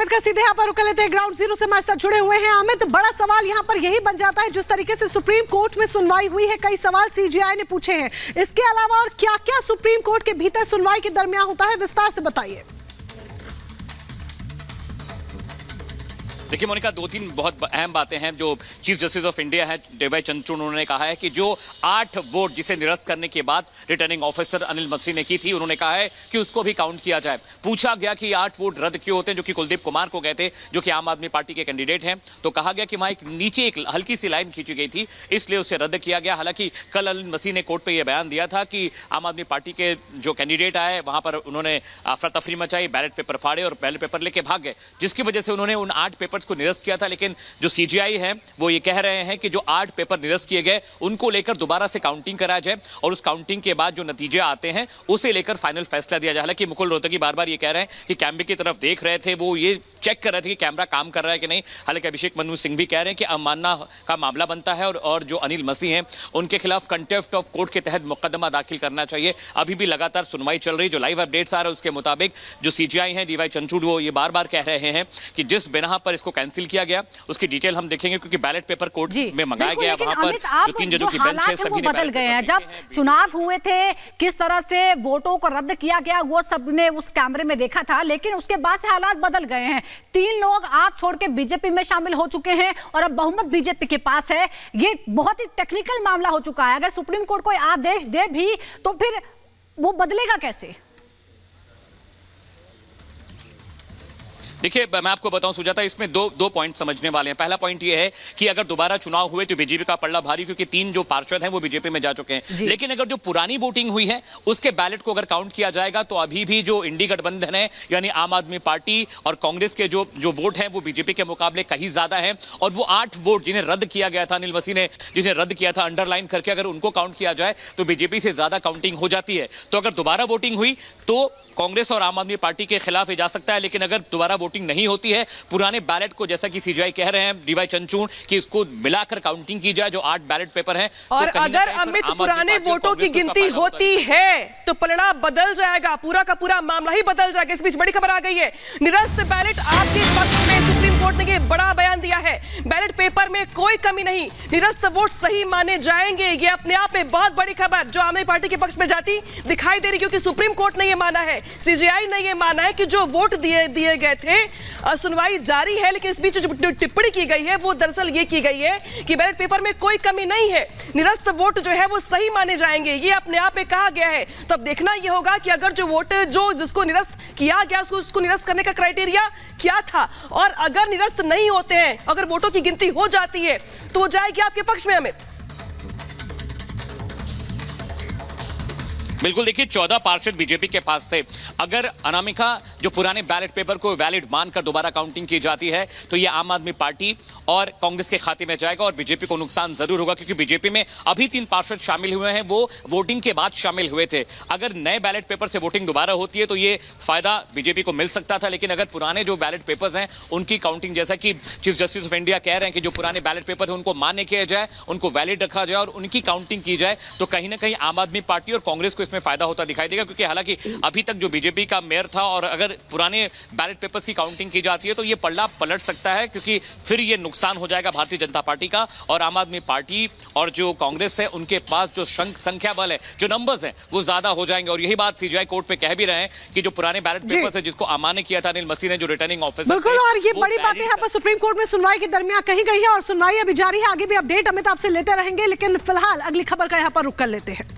अमित का सीधे यहाँ पर रुक लेते हैं, ग्राउंड जीरो से हमारे साथ जुड़े हुए हैं। अमित, बड़ा सवाल यहाँ पर यही बन जाता है, जिस तरीके से सुप्रीम कोर्ट में सुनवाई हुई है, कई सवाल सीजीआई ने पूछे हैं, इसके अलावा और क्या क्या सुप्रीम कोर्ट के भीतर सुनवाई के दरमियान होता है, विस्तार से बताइए। देखिए मोनिका, दो तीन बहुत अहम बातें हैं जो चीफ जस्टिस ऑफ इंडिया है डीवाई चंद्रचूड़, उन्होंने कहा है कि जो 8 वोट जिसे निरस्त करने के बाद रिटर्निंग ऑफिसर अनिल मसी ने की थी, उन्होंने कहा है कि उसको भी काउंट किया जाए। पूछा गया कि 8 वोट रद्द क्यों होते हैं, जो कि कुलदीप कुमार को गए थे, जो कि आम आदमी पार्टी के कैंडिडेट हैं, तो कहा गया कि वहां नीचे एक हल्की सी लाइन खींची गई थी, इसलिए उसे रद्द किया गया। हालांकि कल अनिल मसी ने कोर्ट पर यह बयान दिया था कि आम आदमी पार्टी के जो कैंडिडेट आए वहां पर उन्होंने अफरा तफरी मचाई, बैलेट पेपर फाड़े और बैलेट पेपर लेके भाग गए, जिसकी वजह से उन्होंने उन 8 पेपर्स को निरस्त किया था। लेकिन जो सीजीआई है वो ये कह रहे हैं कि जो 8 पेपर निरस्त किए गए उनको लेकर दोबारा से काउंटिंग कराया जाए और उस काउंटिंग के बाद जो नतीजे आते हैं उसे लेकर फाइनल फैसला दिया जाए। हालांकि मुकुल रोहतगी बार बार ये कह रहे हैं कि कैमरे की तरफ देख रहे थे, वो ये चेक कर रहे थे कि कैमरा काम कर रहा है कि नहीं। हालांकि अभिषेक मनु सिंह भी कह रहे हैं कि अवमानना का मामला बनता है और जो अनिल मसी हैं उनके खिलाफ कंटेम्प्ट ऑफ कोर्ट के तहत मुकदमा दाखिल करना चाहिए। अभी भी लगातार सुनवाई चल रही, जो लाइव अपडेट्स आ रहे हैं उसके मुताबिक जो सीजीआई हैं डीवाई चंद्रचूड़, वो ये बार बार कह रहे हैं कि जिस बिना पर इसको कैंसिल किया गया उसकी डिटेल हम देखेंगे, क्योंकि बैलेट पेपर कोर्ट में मंगाया गया, वहां पर जो 3 जजों की बेंच है सभी ने बदल गए हैं। जब चुनाव हुए थे किस तरह से वोटों को रद्द किया गया वो सबने उस कैमरे में देखा था, लेकिन उसके बाद से हालात बदल गए हैं। 3 लोग आप छोड़ के बीजेपी में शामिल हो चुके हैं और अब बहुमत बीजेपी के पास है। ये बहुत ही टेक्निकल मामला हो चुका है। अगर सुप्रीम कोर्ट कोई आदेश दे भी तो फिर वो बदलेगा कैसे? देखिए मैं आपको बताऊं सुजाता, इसमें दो पॉइंट समझने वाले हैं। पहला पॉइंट ये है कि अगर दोबारा चुनाव हुए तो बीजेपी का पल्ला भारी, क्योंकि 3 जो पार्षद हैं वो बीजेपी में जा चुके हैं। लेकिन अगर जो पुरानी वोटिंग हुई है उसके बैलेट को अगर काउंट किया जाएगा तो अभी भी जो इंडी गठबंधन है यानी आम आदमी पार्टी और कांग्रेस के जो वोट हैं वो बीजेपी के मुकाबले कहीं ज्यादा है। और वो 8 वोट जिन्हें रद्द किया गया था, अनिल मसी ने जिन्हें रद्द किया था अंडरलाइन करके, अगर उनको काउंट किया जाए तो बीजेपी से ज्यादा काउंटिंग हो जाती है। तो अगर दोबारा वोटिंग हुई तो कांग्रेस और आम आदमी पार्टी के खिलाफ जा सकता है। लेकिन अगर दोबारा वोटिंग नहीं होती है, पुराने बैलेट को जैसा कि सीजीआई कह रहे हैं डीवाई चंद्रचूड़ कि इसको मिलाकर काउंटिंग की जाए जो 8 बैलेट पेपर हैं, और तो अगर अमित पुराने वोटों की गिनती होती है तो पलड़ा बदल जाएगा, पूरा का पूरा मामला ही बदल जाएगा। इस बीच बड़ी खबर आ गई है, निरस्त बैलेट आपके पक्ष में। सुप्रीम कोर्ट ने यह बड़ा बयान दिया है, बैलेट पेपर में कोई कमी नहीं, निरस्त वोट सही माने जाएंगे। ये अपने आप में बहुत बड़ी खबर जो आम आदमी पार्टी के पक्ष में जाती दिखाई दे रही, क्योंकि सुप्रीम कोर्ट ने यह माना है, सीजीआई ने यह माना है कि जो वोट दिए गए थे, सुनवाई जारी है। लेकिन इस बीच जो टिप्पणी की गई है वो दरअसल ये की गई है कि बैलेट पेपर में कोई कमी नहीं है, निरस्त वोट जो है वो सही माने जाएंगे, ये अपने आप में कहा गया है। तो अब देखना ये होगा कि अगर जो वोट जिसको निरस्त किया गया उसको निरस्त करने का क्राइटेरिया क्या था, और अगर निरस्त नहीं होते हैं, अगर वोटों की गिनती हो जाती है तो वो जाएगी आपके पक्ष में। अमित बिल्कुल, देखिए 14 पार्षद बीजेपी के पास थे। अगर अनामिका जो पुराने बैलेट पेपर को वैलिड मानकर दोबारा काउंटिंग की जाती है तो ये आम आदमी पार्टी और कांग्रेस के खाते में जाएगा और बीजेपी को नुकसान जरूर होगा, क्योंकि बीजेपी में अभी 3 पार्षद शामिल हुए हैं, वो वोटिंग के बाद शामिल हुए थे। अगर नए बैलेट पेपर से वोटिंग दोबारा होती है तो ये फायदा बीजेपी को मिल सकता था। लेकिन अगर पुराने जो बैलेट पेपर्स हैं उनकी काउंटिंग, जैसा कि चीफ जस्टिस ऑफ इंडिया कह रहे हैं कि जो पुराने बैलेट पेपर है उनको मान्य किया जाए, उनको वैलिड रखा जाए और उनकी काउंटिंग की जाए, तो कहीं ना कहीं आम आदमी पार्टी और कांग्रेस को इसमें फायदा होता दिखाई देगा। क्योंकि हालांकि अभी तक जो बीजेपी का मेयर था, और अगर पुराने बैलेट पेपर्स की काउंटिंग की जाती है तो ये पल्ला पलट सकता है, क्योंकि फिर ये नुकसान हो जाएगा भारतीय जनता पार्टी का, और आम आदमी पार्टी और जो कांग्रेस है उनके पास जो संख्या बल है, जो नंबर्स हैं वो ज्यादा हो जाएंगे। और यही बात सीजीआई कोर्ट पे कह भी रहे हैं कि जो पुराने बैलेट पेपर्स है जिसको अमान्य किया था अनिल मसी ने, जो रिटर्निंग ऑफिसर, बिल्कुल। और ये बड़ी बातें यहाँ पर सुप्रीम कोर्ट में सुनवाई के दरमियान कही गई है और सुनवाई अभी जारी है। आगे भी अपडेट अमित आपसे लेते रहेंगे, लेकिन फिलहाल अगली खबर का यहाँ पर रुक कर लेते हैं।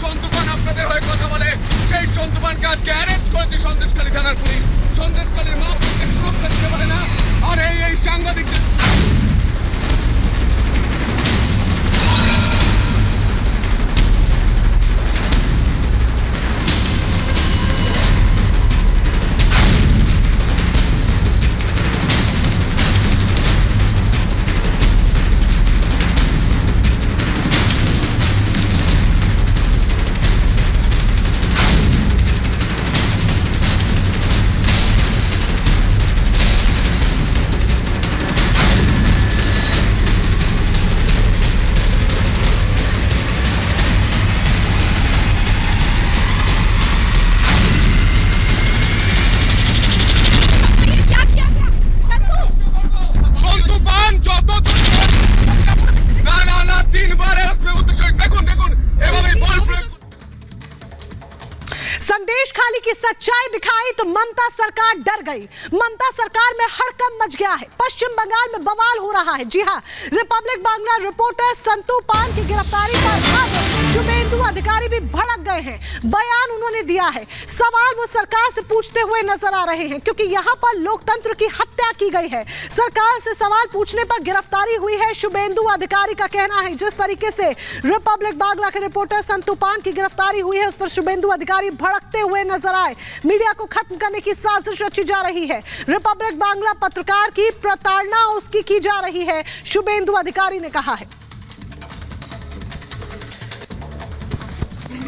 সন্তুপান আপনাদের হয়ে কথা বলে, সেই সন্তুপানকে আজকে অ্যারেস্ট করেছে সন্দেশখালী থানার পুলিশ। সন্দেশখালীর মা সুরক্ষা দিতে পারে না, আর এই সাংবাদিকদের सच्चाई दिखाई तो ममता सरकार डर गई। ममता सरकार में हड़कंप मच गया है। पश्चिम बंगाल में बवाल हो रहा है। जी हां, रिपब्लिक बांग्ला रिपोर्टर संतू पान की गिरफ्तारी पर अब शुभेंदु अधिकारी भी भड़क गए हैं। बयान उन्होंने दिया है। सवाल वो सरकार से पूछते हुए नजर आ रहे हैं क्योंकि यहां पर लोकतंत्र की हत्या की गई है। सरकार से सवाल पूछने पर गिरफ्तारी हुई है। शुभेंदु अधिकारी का कहना है जिस तरीके से रिपब्लिक बांग्ला के रिपोर्टर संतू पान की गिरफ्तारी हुई है उस पर शुभेंदु अधिकारी भड़कते हुए नजर आए। मीडिया को खत्म करने की साजिश रची जा रही है। रिपब्लिक बांग्ला पत्रकार की प्रताड़ना उसकी की जा रही है, शुभेंदु अधिकारी ने कहा है।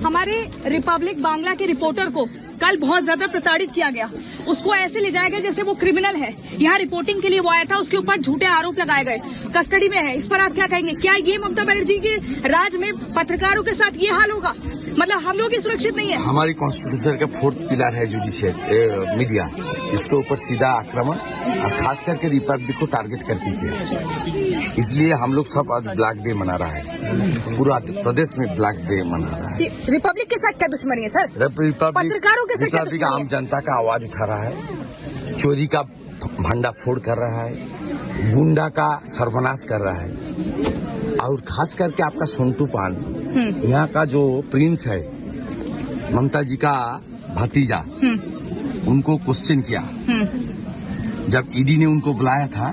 हमारे रिपब्लिक बांग्ला के रिपोर्टर को कल बहुत ज्यादा प्रताड़ित किया गया। उसको ऐसे ले जाया गया जैसे वो क्रिमिनल है। यहाँ रिपोर्टिंग के लिए वो आया था, उसके ऊपर झूठे आरोप लगाए गए, कस्टडी में है। इस पर आप क्या कहेंगे? क्या ये ममता बनर्जी के राज में पत्रकारों के साथ ये हाल होगा? मतलब हम लोग ही सुरक्षित नहीं है। हमारी कॉन्स्टिट्यूशन का 4th पिलर है जुडिशियल मीडिया, इसके ऊपर सीधा आक्रमण और खास करके रिपब्लिक को टारगेट करके किया। इसलिए हम लोग सब आज ब्लैक डे मना रहा है। पूरा प्रदेश में ब्लैक डे मना रहा है। रिपब्लिक के साथ क्या दुश्मनी है सर? पत्रकारों के साथ रिपब्लिक आम जनता का आवाज उठा रहा है, चोरी का भंडाफोड़ कर रहा है, गुंडा का सर्वनाश कर रहा है। और खास करके आपका सोनटू पान, यहाँ का जो प्रिंस है, ममता जी का भतीजा, उनको क्वेश्चन किया। जब ईडी ने उनको बुलाया था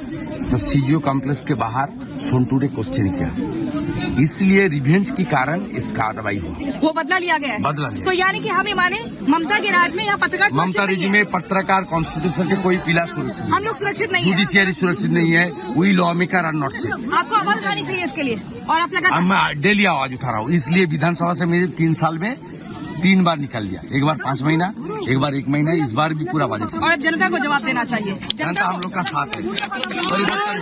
तब सीजीओ कॉम्प्लेक्स के बाहर सोनटू ने क्वेश्चन किया। इसलिए रिवेंज के कारण इस कार्रवाई हुई। वो बदला लिया गया है। बदला लिया। तो यानी कि हम ये माने ममता के राज में यहाँ पत्रकार ममता जी में पत्रकार कॉन्स्टिट्यूशन के कोई पिलर सुरक्षित नहीं। हम लोग सुरक्षित नहीं है। जुडिशियरी सुरक्षित नहीं है। We law maker are not safe. आपको आवाज उठानी चाहिए इसके लिए और आप लगा मैं डेली आवाज उठा रहा हूँ। इसलिए विधानसभा से मेरे 3 साल में 3 बार निकल लिया। एक बार 5 महीना, एक बार 1 महीना, इस बार भी पूरा बजट। और अब जनता को जवाब देना चाहिए। जनता हम लोग का साथ है। परिवर्तन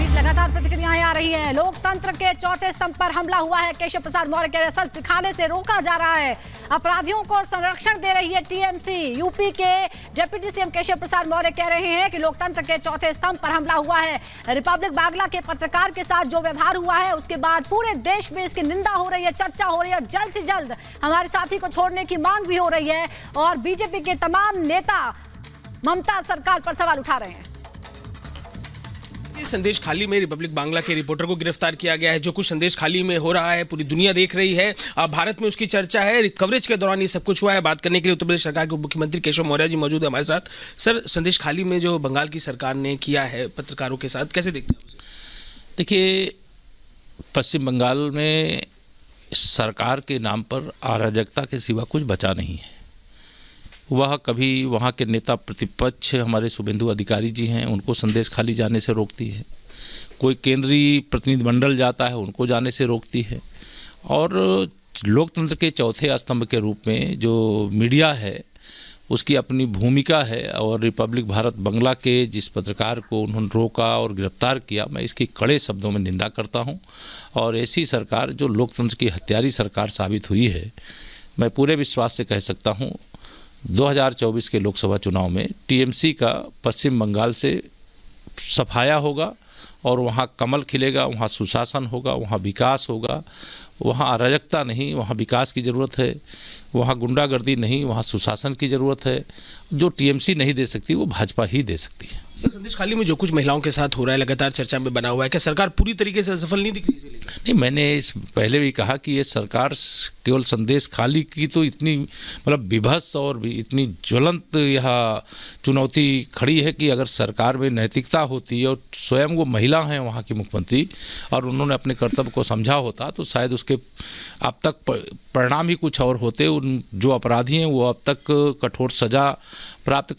लगातार प्रतिक्रियाएं आ रही हैं। लोकतंत्र के चौथे स्तंभ पर हमला हुआ है। केशव प्रसाद मौर्य के सच दिखाने से रोका जा रहा है। अपराधियों को संरक्षण दे रही है टीएमसी। यूपी के डिप्टी सीएम केशव प्रसाद मौर्य कह रहे हैं कि लोकतंत्र के चौथे स्तंभ पर हमला हुआ है। रिपब्लिक बांग्ला के पत्रकार के साथ जो व्यवहार हुआ है उसके बाद पूरे देश में इसकी निंदा हो रही है, चर्चा हो रही है। जल्द से जल्द हमारे साथी को छोड़ने की मांग भी हो रही है और बीजेपी के तमाम नेता ममता सरकार पर सवाल उठा रहे हैं। संदेश खाली में रिपब्लिक बांग्ला के रिपोर्टर को गिरफ्तार किया गया है। जो कुछ संदेश खाली में हो रहा है पूरी दुनिया देख रही है। भारत में उसकी चर्चा है। कवरेज के दौरान ये सब कुछ हुआ है। बात करने के लिए उत्तर प्रदेश सरकार के उप मुख्यमंत्री केशव मौर्य जी मौजूद है हमारे साथ। सर, संदेश खाली में जो बंगाल की सरकार ने किया है पत्रकारों के साथ, कैसे देखते हैं? देखिए, पश्चिम बंगाल में सरकार के नाम पर अराजकता के सिवा कुछ बचा नहीं है। वह कभी वहाँ के नेता प्रतिपक्ष हमारे शुभेंदु अधिकारी जी हैं, उनको संदेश खाली जाने से रोकती है। कोई केंद्रीय प्रतिनिधिमंडल जाता है, उनको जाने से रोकती है। और लोकतंत्र के चौथे स्तंभ के रूप में जो मीडिया है उसकी अपनी भूमिका है। और रिपब्लिक भारत बंगला के जिस पत्रकार को उन्होंने रोका और गिरफ्तार किया, मैं इसकी कड़े शब्दों में निंदा करता हूँ। और ऐसी सरकार जो लोकतंत्र की हत्यारी सरकार साबित हुई है, मैं पूरे विश्वास से कह सकता हूँ 2024 के लोकसभा चुनाव में टीएमसी का पश्चिम बंगाल से सफाया होगा और वहाँ कमल खिलेगा, वहाँ सुशासन होगा, वहाँ विकास होगा। वहाँ अराजकता नहीं, वहाँ विकास की ज़रूरत है। वहाँ गुंडागर्दी नहीं, वहाँ सुशासन की ज़रूरत है। जो टीएमसी नहीं दे सकती वो भाजपा ही दे सकती है। सर, संदेश खाली में जो कुछ महिलाओं के साथ हो रहा है लगातार चर्चा में बना हुआ है, क्या सरकार पूरी तरीके से सफल नहीं दिख रही? नहीं, मैंने इस पहले भी कहा कि ये सरकार केवल संदेश खाली की तो इतनी मतलब विभत्स और इतनी ज्वलंत यह चुनौती खड़ी है कि अगर सरकार में नैतिकता होती और स्वयं वो महिला हैं वहाँ की मुख्यमंत्री और उन्होंने अपने कर्तव्य को समझा होता तो शायद उसके अब तक परिणाम ही कुछ और होते। उन जो अपराधी हैं वो अब तक कठोर सजा प्राप्त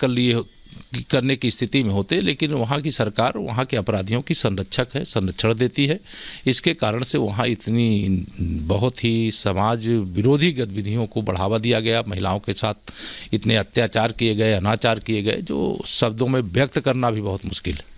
करने की स्थिति में होते। लेकिन वहाँ की सरकार वहाँ के अपराधियों की संरक्षक है, संरक्षण देती है। इसके कारण से वहाँ इतनी बहुत ही समाज विरोधी गतिविधियों को बढ़ावा दिया गया। महिलाओं के साथ इतने अत्याचार किए गए, अनाचार किए गए, जो शब्दों में व्यक्त करना भी बहुत मुश्किल है।